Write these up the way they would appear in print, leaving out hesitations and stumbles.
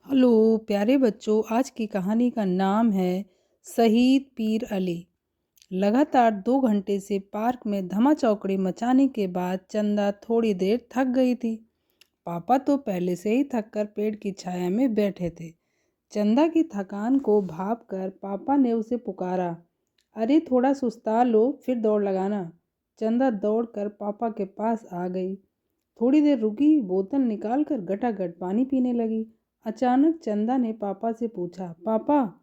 Hello प्यारे बच्चों, आज की कहानी का नाम है शहीद पीर अली। लगातार 2 घंटे से पार्क में धमा चौकड़ी मचाने के बाद चंदा थोड़ी देर थक गई थी। पापा तो पहले से ही थक कर पेड़ की छाया में बैठे थे। चंदा की थकान को भाप कर पापा ने उसे पुकारा, अरे थोड़ा सुस्ता लो फिर दौड़ लगाना। चंदा दौड़ कर पापा के पास आ गई। थोड़ी देर रुकी, बोतल निकाल कर गटागट पानी पीने लगी। अचानक चंदा ने पापा से पूछा, पापा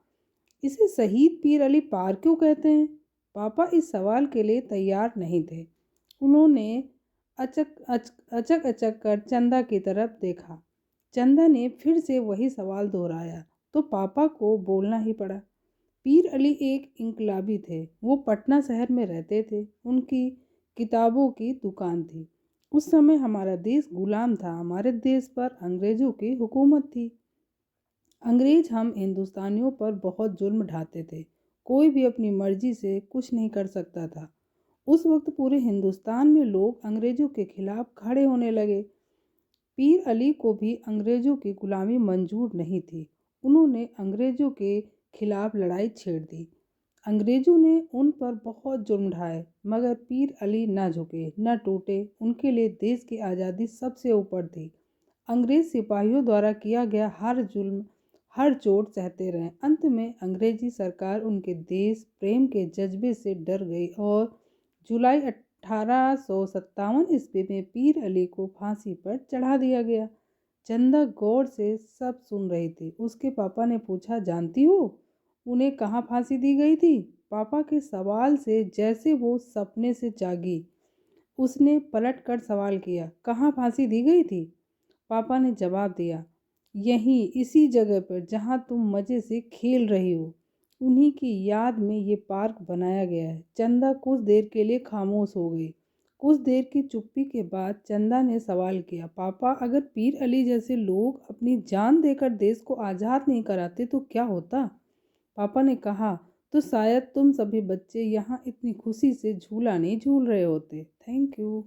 इसे शहीद पीर अली पार्क क्यों कहते हैं? पापा इस सवाल के लिए तैयार नहीं थे। उन्होंने अचक अचक कर चंदा की तरफ देखा। चंदा ने फिर से वही सवाल दोहराया तो पापा को बोलना ही पड़ा। पीर अली एक इनकलाबी थे। वो पटना शहर में रहते थे। उनकी किताबों की दुकान थी। उस समय हमारा देश गुलाम था। हमारे देश पर अंग्रेजों की हुकूमत थी। अंग्रेज हम हिंदुस्तानियों पर बहुत जुल्म ढाते थे। कोई भी अपनी मर्जी से कुछ नहीं कर सकता था। उस वक्त पूरे हिंदुस्तान में लोग अंग्रेजों के खिलाफ खड़े होने लगे। पीर अली को भी अंग्रेजों की गुलामी मंजूर नहीं थी। उन्होंने अंग्रेजों के खिलाफ लड़ाई छेड़ दी। अंग्रेजों ने उन पर बहुत जुल्म ढाए, मगर पीर अली न झुके न टूटे। उनके लिए देश की आज़ादी सबसे ऊपर थी। अंग्रेज सिपाहियों द्वारा किया गया हर जुल्म, हर चोट सहते रहे। अंत में अंग्रेजी सरकार उनके देश प्रेम के जज्बे से डर गई और जुलाई 1857 ईस्वी में पीर अली को फांसी पर चढ़ा दिया गया। चंदा गौर से सब सुन रही थी। उसके पापा ने पूछा, जानती हो उन्हें कहाँ फांसी दी गई थी? पापा के सवाल से जैसे वो सपने से जागी। उसने पलट कर सवाल किया, कहाँ फांसी दी गई थी? पापा ने जवाब दिया, यहीं इसी जगह पर जहाँ तुम मज़े से खेल रही हो। उन्हीं की याद में ये पार्क बनाया गया है। चंदा कुछ देर के लिए खामोश हो गई। कुछ देर की चुप्पी के बाद चंदा ने सवाल किया, पापा अगर पीर अली जैसे लोग अपनी जान देकर देश को आज़ाद नहीं कराते तो क्या होता? पापा ने कहा, तो शायद तुम सभी बच्चे यहाँ इतनी खुशी से झूला नहीं झूल रहे होते। Thank you.